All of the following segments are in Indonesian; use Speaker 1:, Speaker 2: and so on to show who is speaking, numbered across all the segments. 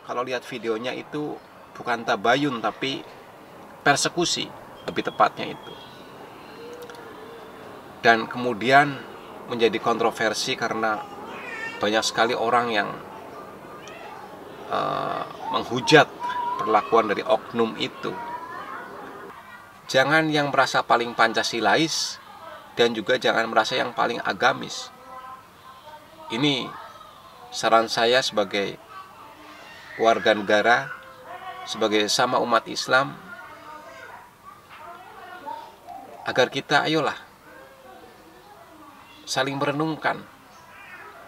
Speaker 1: kalau lihat videonya itu bukan tabayun tapi persekusi, lebih tepatnya itu. Dan kemudian menjadi kontroversi karena banyak sekali orang yang menghujat perlakuan dari oknum itu. Jangan yang merasa paling Pancasilais dan juga jangan merasa yang paling agamis. Ini saran saya sebagai warga negara, sebagai sama umat Islam, agar kita ayolah saling merenungkan.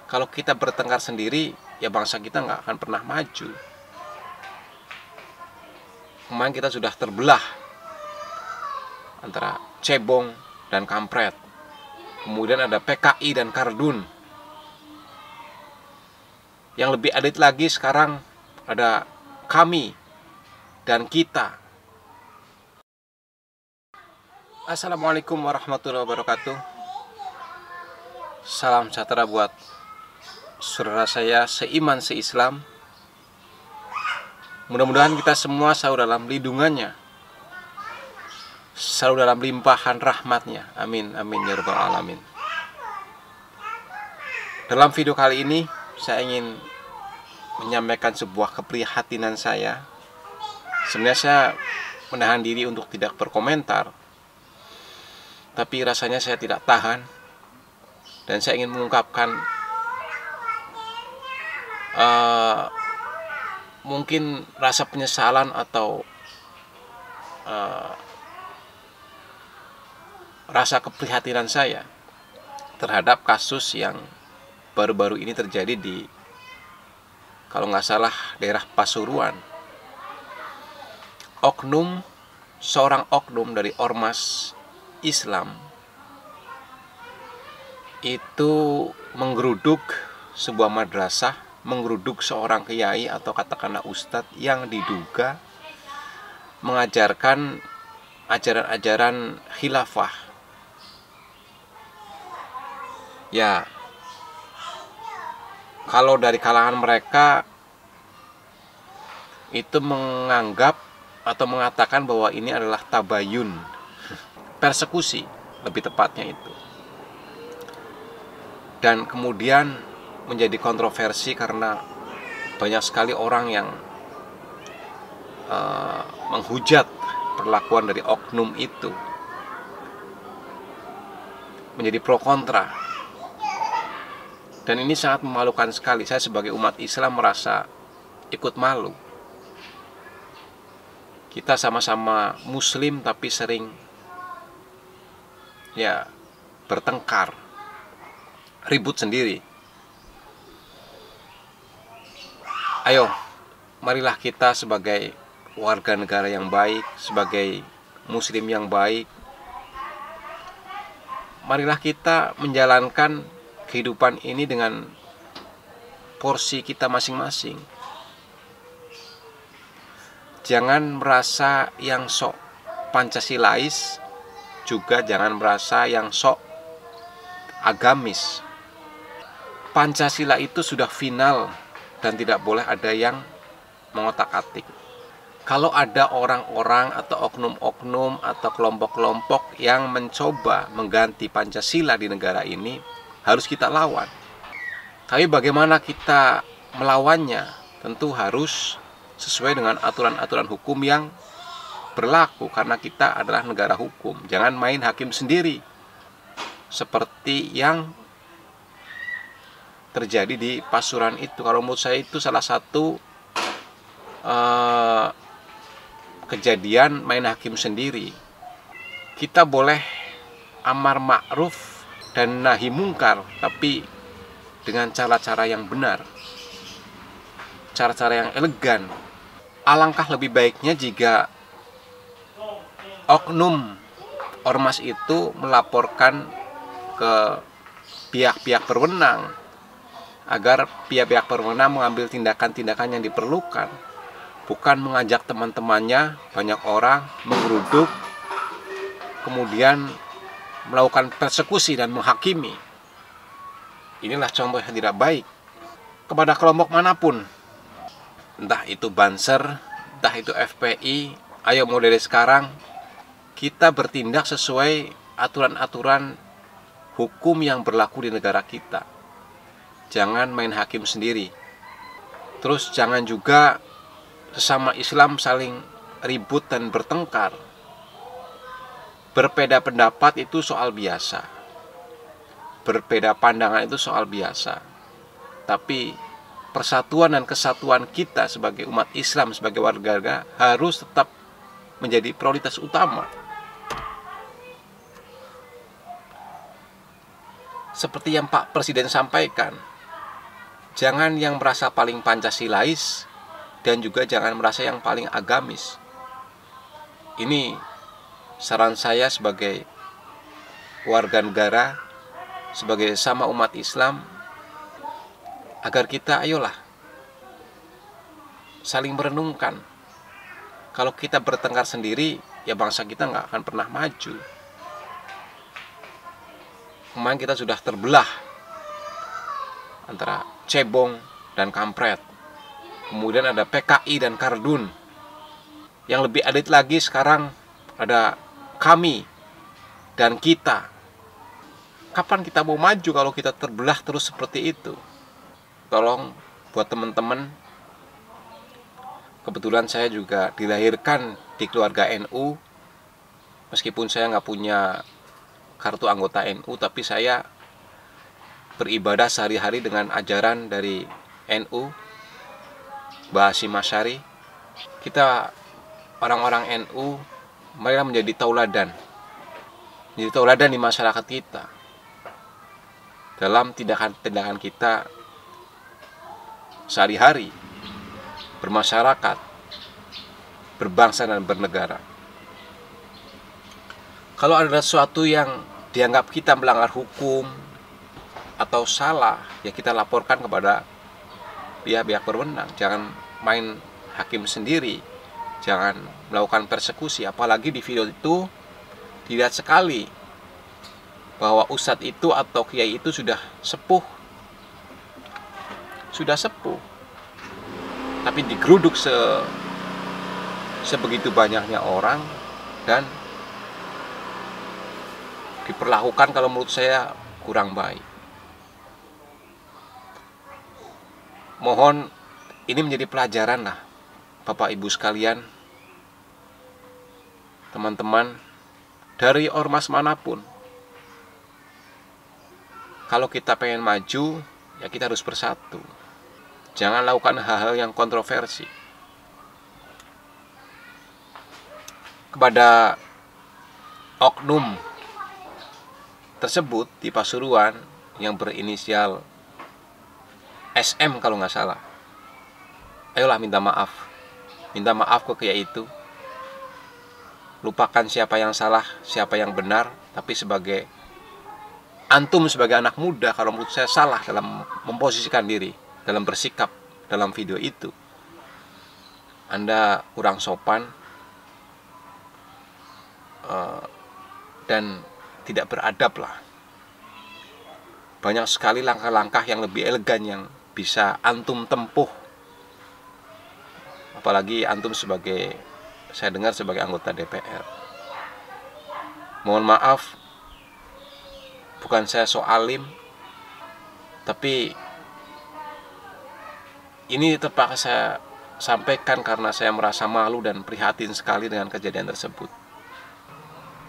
Speaker 1: Kalau kita bertengkar sendiri, ya bangsa kita nggak akan pernah maju. Kemarin kita sudah terbelah antara cebong dan kampret. Kemudian ada PKI dan kardun. Yang lebih elit lagi sekarang ada kami dan kita. Assalamualaikum warahmatullahi wabarakatuh. Salam sejahtera buat saudara saya seiman seislam. Mudah-mudahan kita semua selalu dalam lindungannya, selalu dalam limpahan rahmatnya. Amin, amin ya rabbal alamin. Dalam video kali ini saya ingin menyampaikan sebuah keprihatinan saya. Sebenarnya saya menahan diri untuk tidak berkomentar, tapi rasanya saya tidak tahan. Dan saya ingin mengungkapkan mungkin rasa penyesalan atau rasa keprihatinan saya terhadap kasus yang baru-baru ini terjadi di, kalau nggak salah, daerah Pasuruan. Seorang oknum dari ormas Islam itu menggeruduk sebuah madrasah, menggeruduk seorang kiai atau katakanlah ustadz yang diduga mengajarkan ajaran-ajaran khilafah. Ya, kalau dari kalangan mereka itu menganggap atau mengatakan bahwa ini adalah tabayun, persekusi lebih tepatnya itu. Dan kemudian menjadi kontroversi karena banyak sekali orang yang menghujat perlakuan dari oknum itu, menjadi pro kontra. Dan ini sangat memalukan sekali. Saya sebagai umat Islam merasa ikut malu. Kita sama-sama muslim tapi sering ya bertengkar, ribut sendiri. Ayo, marilah kita sebagai warga negara yang baik, sebagai muslim yang baik, marilah kita menjalankan kehidupan ini dengan porsi kita masing-masing. Jangan merasa yang sok Pancasilais, juga jangan merasa yang sok agamis. Pancasila itu sudah final dan tidak boleh ada yang mengotak-atik. Kalau ada orang-orang atau oknum-oknum atau kelompok-kelompok yang mencoba mengganti Pancasila di negara ini, harus kita lawan. Tapi bagaimana kita melawannya? Tentu harus sesuai dengan aturan-aturan hukum yang berlaku, karena kita adalah negara hukum. Jangan main hakim sendiri seperti yang terjadi di Pasuruan itu. Kalau menurut saya itu salah satu kejadian main hakim sendiri. Kita boleh amar ma'ruf dan nahi mungkar, tapi dengan cara-cara yang benar, cara-cara yang elegan. Alangkah lebih baiknya jika oknum ormas itu melaporkan ke pihak-pihak berwenang, agar pihak-pihak berwenang mengambil tindakan-tindakan yang diperlukan, bukan mengajak teman-temannya, banyak orang, menggeruduk, kemudian melakukan persekusi dan menghakimi. Inilah contoh yang tidak baik kepada kelompok manapun. entah itu Banser, entah itu FPI, ayo mulai dari sekarang kita bertindak sesuai aturan-aturan hukum yang berlaku di negara kita. Jangan main hakim sendiri. Terus jangan juga sesama Islam saling ribut dan bertengkar. Berbeda pendapat itu soal biasa. Berbeda pandangan itu soal biasa. Tapi persatuan dan kesatuan kita sebagai umat Islam, sebagai warga negara harus tetap menjadi prioritas utama. Seperti yang Pak Presiden sampaikan, jangan yang merasa paling Pancasilais dan juga jangan merasa yang paling agamis. Ini saran saya sebagai warga negara, sebagai sama umat Islam, agar kita ayolah saling merenungkan. Kalau kita bertengkar sendiri, ya bangsa kita nggak akan pernah maju. Kemarin kita sudah terbelah antara cebong dan kampret. Kemudian ada PKI dan kardun. Yang lebih elit lagi sekarang ada kami dan kita. Kapan kita mau maju kalau kita terbelah terus seperti itu? Tolong buat teman-teman, kebetulan saya juga dilahirkan di keluarga NU. Meskipun saya nggak punya kartu anggota NU, tapi saya beribadah sehari-hari dengan ajaran dari NU, Mbah Hasyim Asy'ari. Kita orang-orang NU, marilah menjadi tauladan. Menjadi tauladan di masyarakat kita. Dalam tindakan-tindakan kita sehari-hari, bermasyarakat, berbangsa dan bernegara. Kalau ada sesuatu yang dianggap kita melanggar hukum atau salah, ya kita laporkan kepada pihak-pihak berwenang. Jangan main hakim sendiri, jangan melakukan persekusi. Apalagi di video itu dilihat sekali bahwa ustadz itu atau kiai itu sudah sepuh, tapi digeruduk sebegitu banyaknya orang dan diperlakukan kalau menurut saya kurang baik. Mohon ini menjadi pelajaran lah Bapak Ibu sekalian, teman-teman dari ormas manapun. Kalau kita pengen maju, ya kita harus bersatu. Jangan lakukan hal-hal yang kontroversi. Kepada oknum tersebut di Pasuruan yang berinisial SM kalau nggak salah, ayolah minta maaf. Minta maaf ke kiai itu. Lupakan siapa yang salah, siapa yang benar. Tapi sebagai antum, sebagai anak muda, kalau menurut saya salah dalam memposisikan diri, dalam bersikap dalam video itu, Anda kurang sopan dan tidak beradab lah. Banyak sekali langkah-langkah yang lebih elegan yang bisa antum tempuh. Apalagi antum sebagai, saya dengar sebagai anggota DPR. Mohon maaf, bukan saya so alim, tapi ini terpaksa saya sampaikan karena saya merasa malu dan prihatin sekali dengan kejadian tersebut.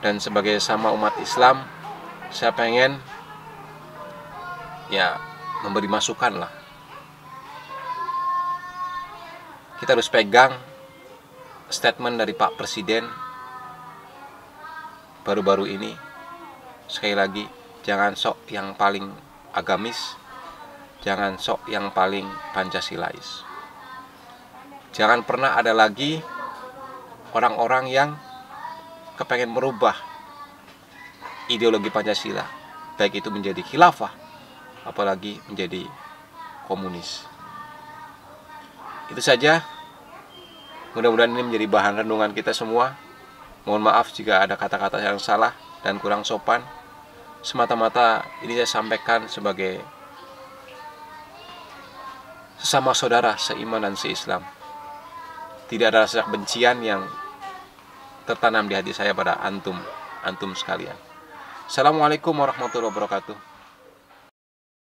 Speaker 1: Dan sebagai sama umat Islam, saya pengen ya memberi masukan lah. Kita harus pegang statement dari Pak Presiden baru-baru ini. Sekali lagi, jangan sok yang paling agamis, jangan sok yang paling Pancasilais. Jangan pernah ada lagi orang-orang yang kepengen merubah ideologi Pancasila, baik itu menjadi khilafah, apalagi menjadi komunis. Itu saja. Mudah-mudahan ini menjadi bahan renungan kita semua. Mohon maaf jika ada kata-kata yang salah dan kurang sopan. Semata-mata ini saya sampaikan sebagai sesama saudara seiman dan seislam. tidak ada rasa kebencian yang tertanam di hati saya pada antum sekalian. Assalamualaikum warahmatullahi wabarakatuh.